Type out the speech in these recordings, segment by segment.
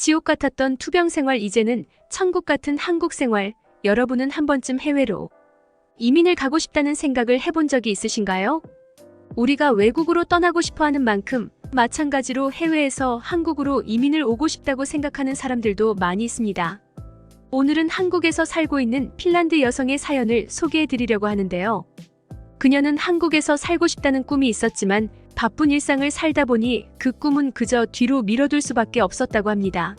지옥 같았던 투병 생활 이제는 천국 같은 한국 생활. 여러분은 한 번쯤 해외로 이민을 가고 싶다는 생각을 해본 적이 있으신가요? 우리가 외국으로 떠나고 싶어 하는 만큼 마찬가지로 해외에서 한국으로 이민을 오고 싶다고 생각하는 사람들도 많이 있습니다. 오늘은 한국에서 살고 있는 핀란드 여성의 사연을 소개해 드리려고 하는데요. 그녀는 한국에서 살고 싶다는 꿈이 있었지만 바쁜 일상을 살다 보니 그 꿈은 그저 뒤로 미뤄둘 수밖에 없었다고 합니다.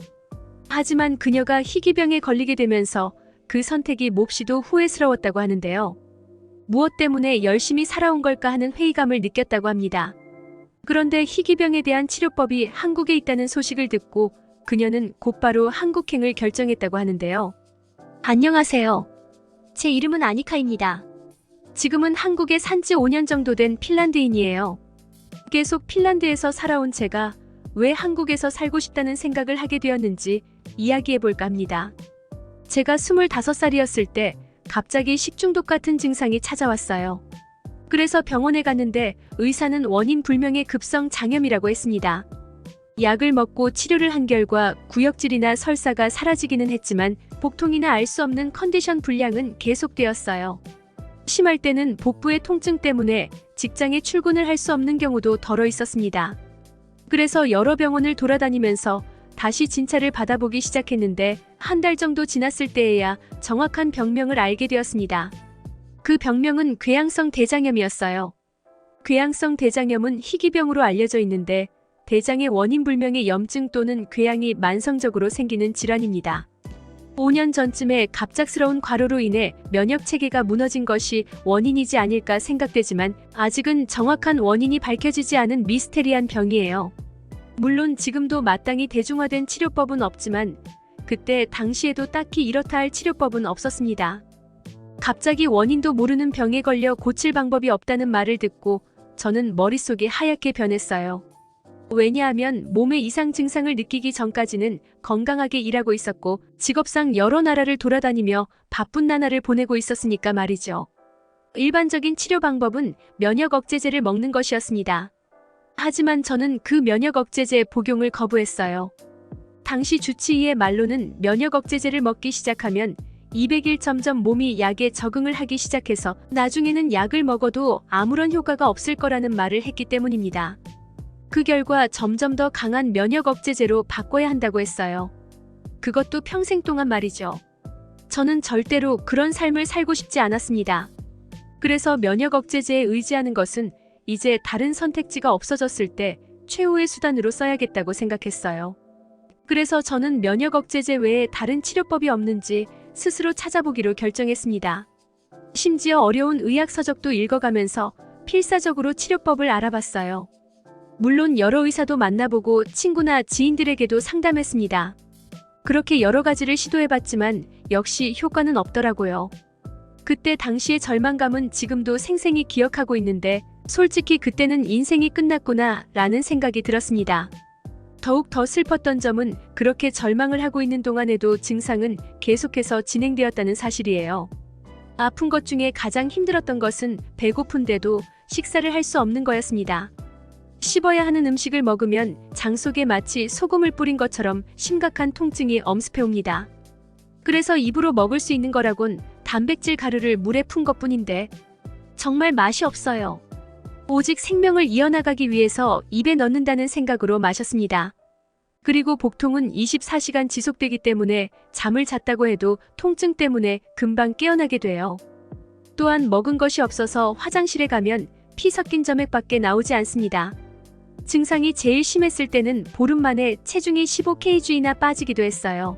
하지만 그녀가 희귀병에 걸리게 되면서 그 선택이 몹시도 후회스러웠다고 하는데요. 무엇 때문에 열심히 살아온 걸까 하는 회의감을 느꼈다고 합니다. 그런데 희귀병에 대한 치료법이 한국에 있다는 소식을 듣고 그녀는 곧바로 한국행을 결정했다고 하는데요. 안녕하세요. 제 이름은 아니카입니다. 지금은 한국에 산지 5년 정도 된 핀란드인이에요. 계속 핀란드에서 살아온 제가 왜 한국에서 살고 싶다는 생각을 하게 되었는지 이야기해볼까 합니다. 제가 25살이었을 때 갑자기 식중독 같은 증상이 찾아왔어요. 그래서 병원에 갔는데 의사는 원인 불명의 급성 장염이라고 했습니다. 약을 먹고 치료를 한 결과 구역질이나 설사가 사라지기는 했지만 복통이나 알 수 없는 컨디션 불량은 계속되었어요. 심할 때는 복부의 통증 때문에 직장에 출근을 할 수 없는 경우도 덜어 있었습니다. 그래서 여러 병원을 돌아다니면서 다시 진찰을 받아보기 시작했는데 한 달 정도 지났을 때에야 정확한 병명을 알게 되었습니다. 그 병명은 궤양성 대장염이었어요. 궤양성 대장염은 희귀병으로 알려져 있는데 대장의 원인 불명의 염증 또는 궤양이 만성적으로 생기는 질환입니다. 5년 전쯤에 갑작스러운 과로로 인해 면역 체계가 무너진 것이 원인이지 아닐까 생각되지만 아직은 정확한 원인이 밝혀지지 않은 미스테리한 병이에요. 물론 지금도 마땅히 대중화된 치료법은 없지만 그때 당시에도 딱히 이렇다 할 치료법은 없었습니다. 갑자기 원인도 모르는 병에 걸려 고칠 방법이 없다는 말을 듣고 저는 머릿속이 하얗게 변했어요. 왜냐하면 몸의 이상 증상을 느끼기 전까지는 건강하게 일하고 있었고 직업상 여러 나라를 돌아다니며 바쁜 나날을 보내고 있었으니까 말이죠. 일반적인 치료 방법은 면역 억제제를 먹는 것이었습니다. 하지만 저는 그 면역 억제제 복용을 거부했어요. 당시 주치의의 말로는 면역 억제제를 먹기 시작하면 200일 점점 몸이 약에 적응을 하기 시작해서 나중에는 약을 먹어도 아무런 효과가 없을 거라는 말을 했기 때문입니다. 그 결과 점점 더 강한 면역 억제제로 바꿔야 한다고 했어요. 그것도 평생 동안 말이죠. 저는 절대로 그런 삶을 살고 싶지 않았습니다. 그래서 면역 억제제에 의지하는 것은 이제 다른 선택지가 없어졌을 때 최후의 수단으로 써야겠다고 생각했어요. 그래서 저는 면역 억제제 외에 다른 치료법이 없는지 스스로 찾아보기로 결정했습니다. 심지어 어려운 의학 서적도 읽어가면서 필사적으로 치료법을 알아봤어요. 물론 여러 의사도 만나보고 친구나 지인들에게도 상담했습니다. 그렇게 여러 가지를 시도해봤지만 역시 효과는 없더라고요. 그때 당시의 절망감은 지금도 생생히 기억하고 있는데 솔직히 그때는 인생이 끝났구나 라는 생각이 들었습니다. 더욱 더 슬펐던 점은 그렇게 절망을 하고 있는 동안에도 증상은 계속해서 진행되었다는 사실이에요. 아픈 것 중에 가장 힘들었던 것은 배고픈데도 식사를 할 수 없는 거였습니다. 씹어야 하는 음식을 먹으면 장 속에 마치 소금을 뿌린 것처럼 심각한 통증이 엄습해옵니다. 그래서 입으로 먹을 수 있는 거라곤 단백질 가루를 물에 푼 것뿐인데 정말 맛이 없어요. 오직 생명을 이어나가기 위해서 입에 넣는다는 생각으로 마셨습니다. 그리고 복통은 24시간 지속되기 때문에 잠을 잤다고 해도 통증 때문에 금방 깨어나게 돼요. 또한 먹은 것이 없어서 화장실에 가면 피 섞인 점액밖에 나오지 않습니다. 증상이 제일 심했을 때는 보름 만에 체중이 15kg나 빠지기도 했어요.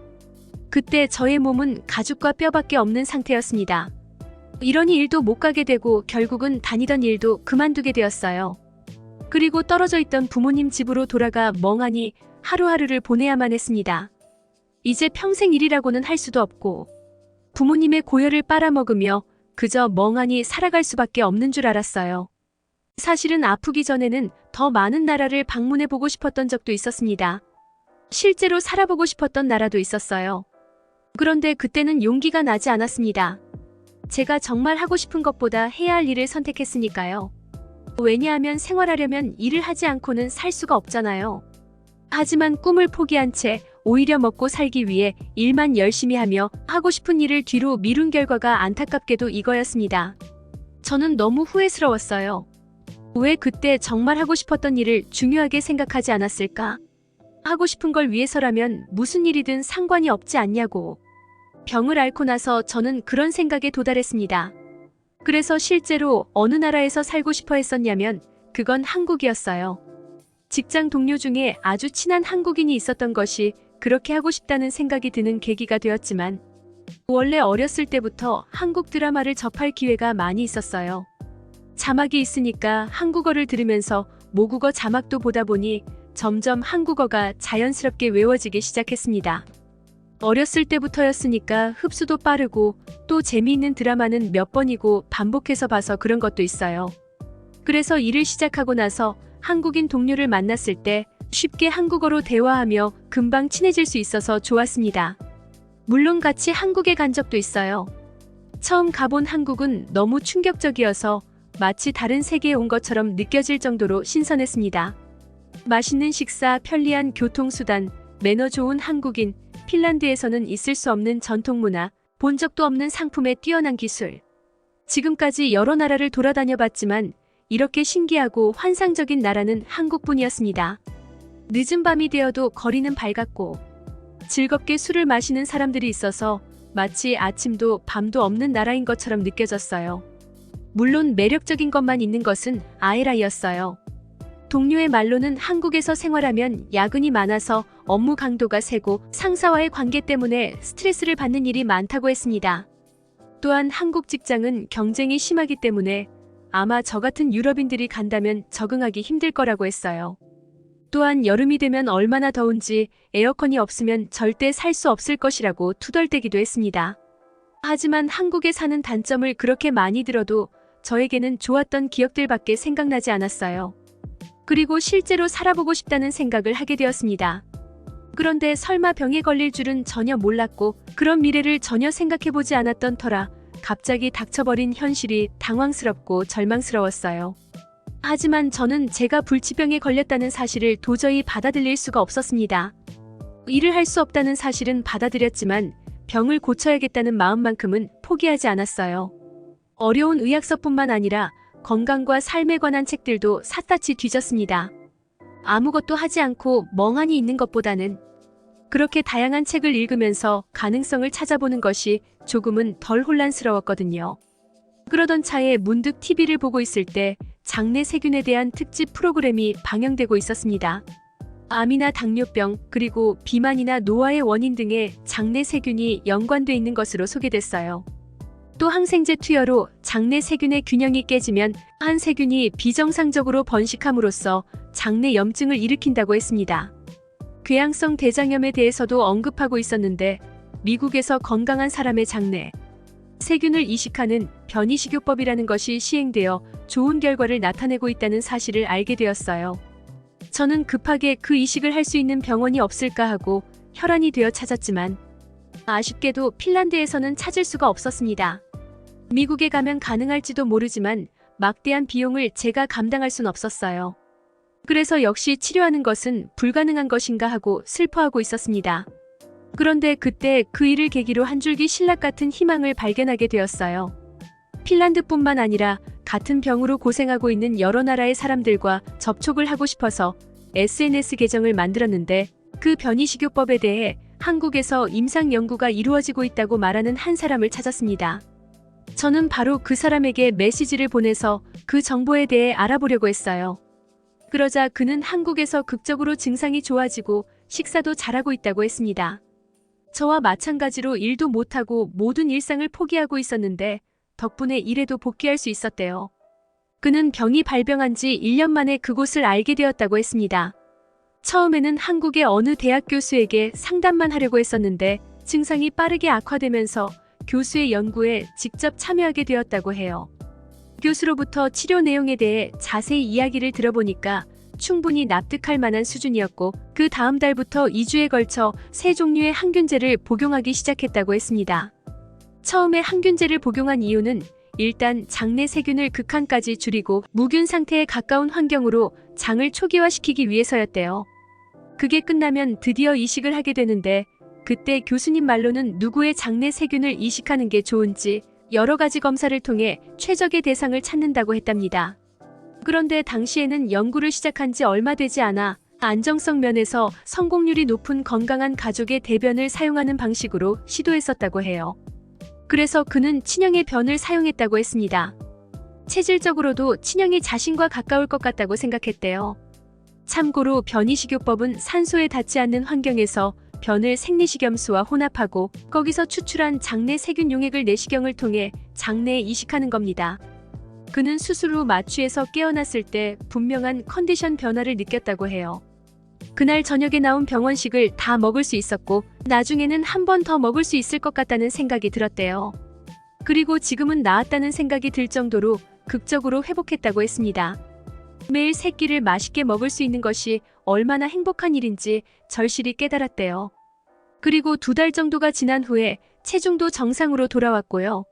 그때 저의 몸은 가죽과 뼈밖에 없는 상태였습니다. 이러니 일도 못 가게 되고 결국은 다니던 일도 그만두게 되었어요. 그리고 떨어져 있던 부모님 집으로 돌아가 멍하니 하루하루를 보내야만 했습니다. 이제 평생 일이라고는 할 수도 없고 부모님의 고열을 빨아먹으며 그저 멍하니 살아갈 수밖에 없는 줄 알았어요. 사실은 아프기 전에는 더 많은 나라를 방문해보고 싶었던 적도 있었습니다. 실제로 살아보고 싶었던 나라도 있었어요. 그런데 그때는 용기가 나지 않았습니다. 제가 정말 하고 싶은 것보다 해야 할 일을 선택했으니까요. 왜냐하면 생활하려면 일을 하지 않고는 살 수가 없잖아요. 하지만 꿈을 포기한 채 오히려 먹고 살기 위해 일만 열심히 하며 하고 싶은 일을 뒤로 미룬 결과가 안타깝게도 이거였습니다. 저는 너무 후회스러웠어요. 왜 그때 정말 하고 싶었던 일을 중요하게 생각하지 않았을까? 하고 싶은 걸 위해서라면 무슨 일이든 상관이 없지 않냐고. 병을 앓고 나서 저는 그런 생각에 도달했습니다. 그래서 실제로 어느 나라에서 살고 싶어 했었냐면 그건 한국이었어요. 직장 동료 중에 아주 친한 한국인이 있었던 것이 그렇게 하고 싶다는 생각이 드는 계기가 되었지만 원래 어렸을 때부터 한국 드라마를 접할 기회가 많이 있었어요. 자막이 있으니까 한국어를 들으면서 모국어 자막도 보다 보니 점점 한국어가 자연스럽게 외워지기 시작했습니다. 어렸을 때부터였으니까 흡수도 빠르고 또 재미있는 드라마는 몇 번이고 반복해서 봐서 그런 것도 있어요. 그래서 일을 시작하고 나서 한국인 동료를 만났을 때 쉽게 한국어로 대화하며 금방 친해질 수 있어서 좋았습니다. 물론 같이 한국에 간 적도 있어요. 처음 가본 한국은 너무 충격적이어서 마치 다른 세계에 온 것처럼 느껴질 정도로 신선했습니다. 맛있는 식사, 편리한 교통수단, 매너 좋은 한국인, 핀란드에서는 있을 수 없는 전통문화, 본 적도 없는 상품의 뛰어난 기술. 지금까지 여러 나라를 돌아다녀 봤지만 이렇게 신기하고 환상적인 나라는 한국뿐이었습니다. 늦은 밤이 되어도 거리는 밝았고 즐겁게 술을 마시는 사람들이 있어서 마치 아침도 밤도 없는 나라인 것처럼 느껴졌어요. 물론 매력적인 것만 있는 것은 아에라이였어요. 동료의 말로는 한국에서 생활하면 야근이 많아서 업무 강도가 세고 상사와의 관계 때문에 스트레스를 받는 일이 많다고 했습니다. 또한 한국 직장은 경쟁이 심하기 때문에 아마 저 같은 유럽인들이 간다면 적응하기 힘들 거라고 했어요. 또한 여름이 되면 얼마나 더운지 에어컨이 없으면 절대 살 수 없을 것이라고 투덜대기도 했습니다. 하지만 한국에 사는 단점을 그렇게 많이 들어도 저에게는 좋았던 기억들밖에 생각나지 않았어요. 그리고 실제로 살아보고 싶다는 생각을 하게 되었습니다. 그런데 설마 병에 걸릴 줄은 전혀 몰랐고 그런 미래를 전혀 생각해보지 않았던 터라 갑자기 닥쳐버린 현실이 당황스럽고 절망스러웠어요. 하지만 저는 제가 불치병에 걸렸다는 사실을 도저히 받아들일 수가 없었습니다. 일을 할 수 없다는 사실은 받아들였지만 병을 고쳐야겠다는 마음만큼은 포기하지 않았어요. 어려운 의학서뿐만 아니라 건강과 삶에 관한 책들도 샅샅이 뒤졌습니다. 아무것도 하지 않고 멍하니 있는 것보다는 그렇게 다양한 책을 읽으면서 가능성을 찾아보는 것이 조금은 덜 혼란스러웠거든요. 그러던 차에 문득 TV를 보고 있을 때 장내 세균에 대한 특집 프로그램이 방영되고 있었습니다. 암이나 당뇨병, 그리고 비만이나 노화의 원인 등의 장내 세균이 연관돼 있는 것으로 소개됐어요. 또 항생제 투여로 장내 세균의 균형이 깨지면 한 세균이 비정상적으로 번식함으로써 장내 염증을 일으킨다고 했습니다. 궤양성 대장염에 대해서도 언급하고 있었는데 미국에서 건강한 사람의 장내 세균을 이식하는 변이식요법이라는 것이 시행되어 좋은 결과를 나타내고 있다는 사실을 알게 되었어요. 저는 급하게 그 이식을 할 수 있는 병원이 없을까 하고 혈안이 되어 찾았지만 아쉽게도 핀란드에서는 찾을 수가 없었습니다. 미국에 가면 가능할지도 모르지만 막대한 비용을 제가 감당할 순 없었어요. 그래서 역시 치료하는 것은 불가능한 것인가 하고 슬퍼하고 있었습니다. 그런데 그때 그 일을 계기로 한 줄기 신락 같은 희망을 발견하게 되었어요. 핀란드뿐만 아니라 같은 병으로 고생하고 있는 여러 나라의 사람들과 접촉을 하고 싶어서 SNS 계정을 만들었는데 그 변이식요법에 대해 한국에서 임상 연구가 이루어지고 있다고 말하는 한 사람을 찾았습니다. 저는 바로 그 사람에게 메시지를 보내서 그 정보에 대해 알아보려고 했어요. 그러자 그는 한국에서 극적으로 증상이 좋아지고 식사도 잘하고 있다고 했습니다. 저와 마찬가지로 일도 못하고 모든 일상을 포기하고 있었는데 덕분에 일에도 복귀할 수 있었대요. 그는 병이 발병한 지 1년 만에 그곳을 알게 되었다고 했습니다. 처음에는 한국의 어느 대학 교수에게 상담만 하려고 했었는데 증상이 빠르게 악화되면서 교수의 연구에 직접 참여하게 되었다고 해요. 교수로부터 치료 내용에 대해 자세히 이야기를 들어보니까 충분히 납득할 만한 수준이었고 그 다음 달부터 2주에 걸쳐 3종류의 항균제를 복용하기 시작했다고 했습니다. 처음에 항균제를 복용한 이유는 일단 장내 세균을 극한까지 줄이고 무균 상태에 가까운 환경으로 장을 초기화시키기 위해서였대요. 그게 끝나면 드디어 이식을 하게 되는데 그때 교수님 말로는 누구의 장내 세균을 이식하는 게 좋은지 여러 가지 검사를 통해 최적의 대상을 찾는다고 했답니다. 그런데 당시에는 연구를 시작한 지 얼마 되지 않아 안정성 면에서 성공률이 높은 건강한 가족의 대변을 사용하는 방식으로 시도했었다고 해요. 그래서 그는 친형의 변을 사용했다고 했습니다. 체질적으로도 친형이 자신과 가까울 것 같다고 생각했대요. 참고로 변이식요법은 산소에 닿지 않는 환경에서 변을 생리식염수와 혼합하고 거기서 추출한 장내 세균 용액을 내시경을 통해 장내에 이식하는 겁니다. 그는 수술 후 마취에서 깨어났을 때 분명한 컨디션 변화를 느꼈다고 해요. 그날 저녁에 나온 병원식을 다 먹을 수 있었고 나중에는 한 번 더 먹을 수 있을 것 같다는 생각이 들었대요. 그리고 지금은 나았다는 생각이 들 정도로 극적으로 회복했다고 했습니다. 매일 세 끼를 맛있게 먹을 수 있는 것이 얼마나 행복한 일인지 절실히 깨달았대요. 그리고 2달 정도가 지난 후에 체중도 정상으로 돌아왔고요.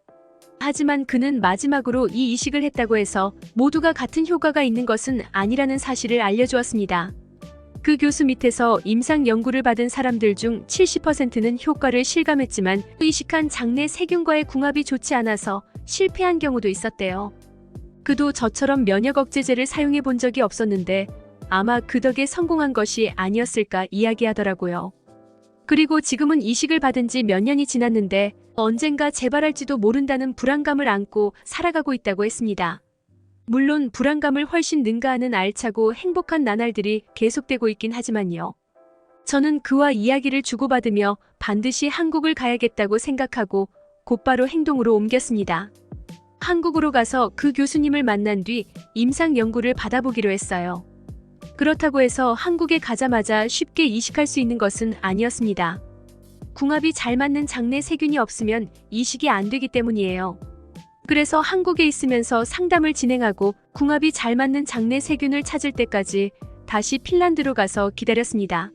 하지만 그는 마지막으로 이 이식을 했다고 해서 모두가 같은 효과가 있는 것은 아니라는 사실을 알려주었습니다. 그 교수 밑에서 임상 연구를 받은 사람들 중 70%는 효과를 실감했지만 이식한 장내 세균과의 궁합이 좋지 않아서 실패한 경우도 있었대요. 그도 저처럼 면역 억제제를 사용해 본 적이 없었는데 아마 그 덕에 성공한 것이 아니었을까 이야기하더라고요. 그리고 지금은 이식을 받은 지 몇 년이 지났는데 언젠가 재발할지도 모른다는 불안감을 안고 살아가고 있다고 했습니다. 물론 불안감을 훨씬 능가하는 알차고 행복한 나날들이 계속되고 있긴 하지만요. 저는 그와 이야기를 주고받으며 반드시 한국을 가야겠다고 생각하고 곧바로 행동으로 옮겼습니다. 한국으로 가서 그 교수님을 만난 뒤 임상 연구를 받아보기로 했어요. 그렇다고 해서 한국에 가자마자 쉽게 이식할 수 있는 것은 아니었습니다. 궁합이 잘 맞는 장내 세균이 없으면 이식이 안 되기 때문이에요. 그래서 한국에 있으면서 상담을 진행하고 궁합이 잘 맞는 장내 세균을 찾을 때까지 다시 핀란드로 가서 기다렸습니다.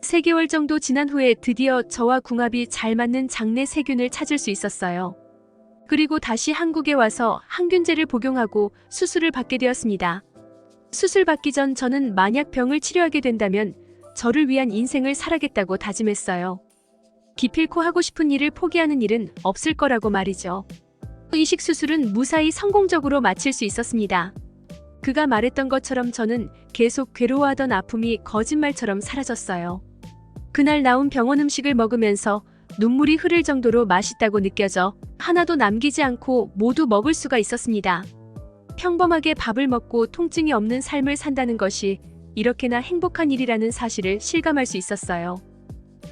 3개월 정도 지난 후에 드디어 저와 궁합이 잘 맞는 장내 세균을 찾을 수 있었어요. 그리고 다시 한국에 와서 항균제를 복용하고 수술을 받게 되었습니다. 수술 받기 전 저는 만약 병을 치료하게 된다면 저를 위한 인생을 살아겠다고 다짐했어요. 기필코 하고 싶은 일을 포기하는 일은 없을 거라고 말이죠. 이식 수술은 무사히 성공적으로 마칠 수 있었습니다. 그가 말했던 것처럼 저는 계속 괴로워하던 아픔이 거짓말처럼 사라졌어요. 그날 나온 병원 음식을 먹으면서 눈물이 흐를 정도로 맛있다고 느껴져 하나도 남기지 않고 모두 먹을 수가 있었습니다. 평범하게 밥을 먹고 통증이 없는 삶을 산다는 것이 이렇게나 행복한 일이라는 사실을 실감할 수 있었어요.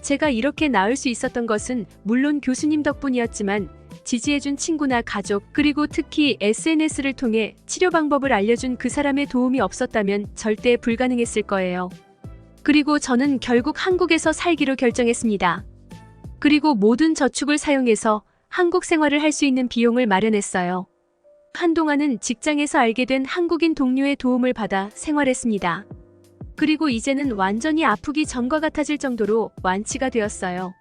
제가 이렇게 나을 수 있었던 것은 물론 교수님 덕분이었지만 지지해준 친구나 가족 그리고 특히 SNS를 통해 치료 방법을 알려준 그 사람의 도움이 없었다면 절대 불가능했을 거예요. 그리고 저는 결국 한국에서 살기로 결정했습니다. 그리고 모든 저축을 사용해서 한국 생활을 할 수 있는 비용을 마련했어요. 한동안은 직장에서 알게 된 한국인 동료의 도움을 받아 생활했습니다. 그리고 이제는 완전히 아프기 전과 같아질 정도로 완치가 되었어요.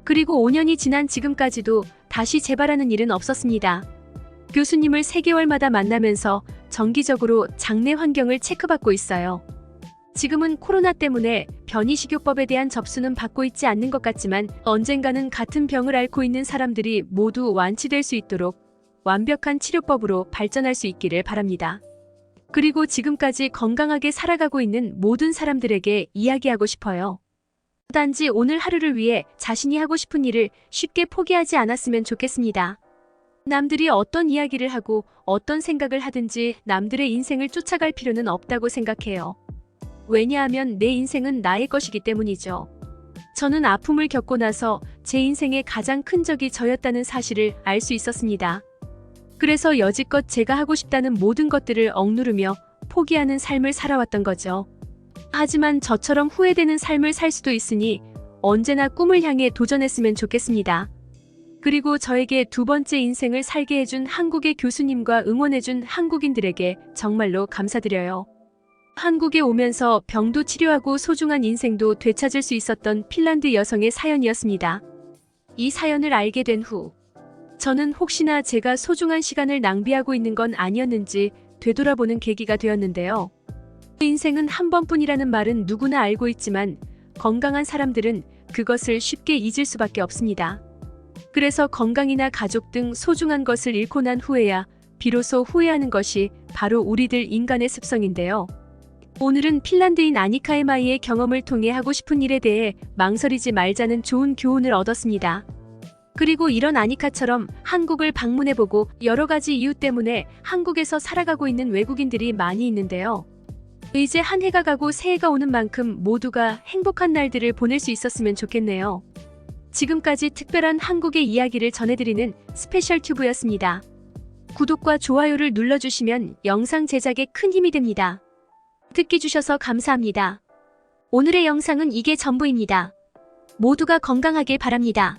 그리고 5년이 지난 지금까지도 다시 재발하는 일은 없었습니다. 교수님을 3개월마다 만나면서 정기적으로 장내 환경을 체크받고 있어요. 지금은 코로나 때문에 변이식요법에 대한 접수는 받고 있지 않는 것 같지만 언젠가는 같은 병을 앓고 있는 사람들이 모두 완치될 수 있도록 완벽한 치료법으로 발전할 수 있기를 바랍니다. 그리고 지금까지 건강하게 살아가고 있는 모든 사람들에게 이야기하고 싶어요. 단지 오늘 하루를 위해 자신이 하고 싶은 일을 쉽게 포기하지 않았으면 좋겠습니다. 남들이 어떤 이야기를 하고 어떤 생각을 하든지 남들의 인생을 쫓아갈 필요는 없다고 생각해요. 왜냐하면 내 인생은 나의 것이기 때문이죠. 저는 아픔을 겪고 나서 제 인생의 가장 큰 적이 저였다는 사실을 알 수 있었습니다. 그래서 여지껏 제가 하고 싶다는 모든 것들을 억누르며 포기하는 삶을 살아왔던 거죠. 하지만 저처럼 후회되는 삶을 살 수도 있으니 언제나 꿈을 향해 도전했으면 좋겠습니다. 그리고 저에게 2번째 인생을 살게 해준 한국의 교수님과 응원해준 한국인들에게 정말로 감사드려요. 한국에 오면서 병도 치료하고 소중한 인생도 되찾을 수 있었던 핀란드 여성의 사연이었습니다. 이 사연을 알게 된 후 저는 혹시나 제가 소중한 시간을 낭비하고 있는 건 아니었는지 되돌아보는 계기가 되었는데요. 인생은 한 번뿐이라는 말은 누구나 알고 있지만 건강한 사람들은 그것을 쉽게 잊을 수밖에 없습니다. 그래서 건강이나 가족 등 소중한 것을 잃고 난 후에야 비로소 후회하는 것이 바로 우리들 인간의 습성인데요. 오늘은 핀란드인 아니카 에마이의 경험을 통해 하고 싶은 일에 대해 망설이지 말자는 좋은 교훈을 얻었습니다. 그리고 이런 아니카처럼 한국을 방문해보고 여러 가지 이유 때문에 한국에서 살아가고 있는 외국인들이 많이 있는데요. 이제 한 해가 가고 새해가 오는 만큼 모두가 행복한 날들을 보낼 수 있었으면 좋겠네요. 지금까지 특별한 한국의 이야기를 전해드리는 스페셜 튜브였습니다. 구독과 좋아요를 눌러주시면 영상 제작에 큰 힘이 됩니다. 듣기 주셔서 감사합니다. 오늘의 영상은 이게 전부입니다. 모두가 건강하길 바랍니다.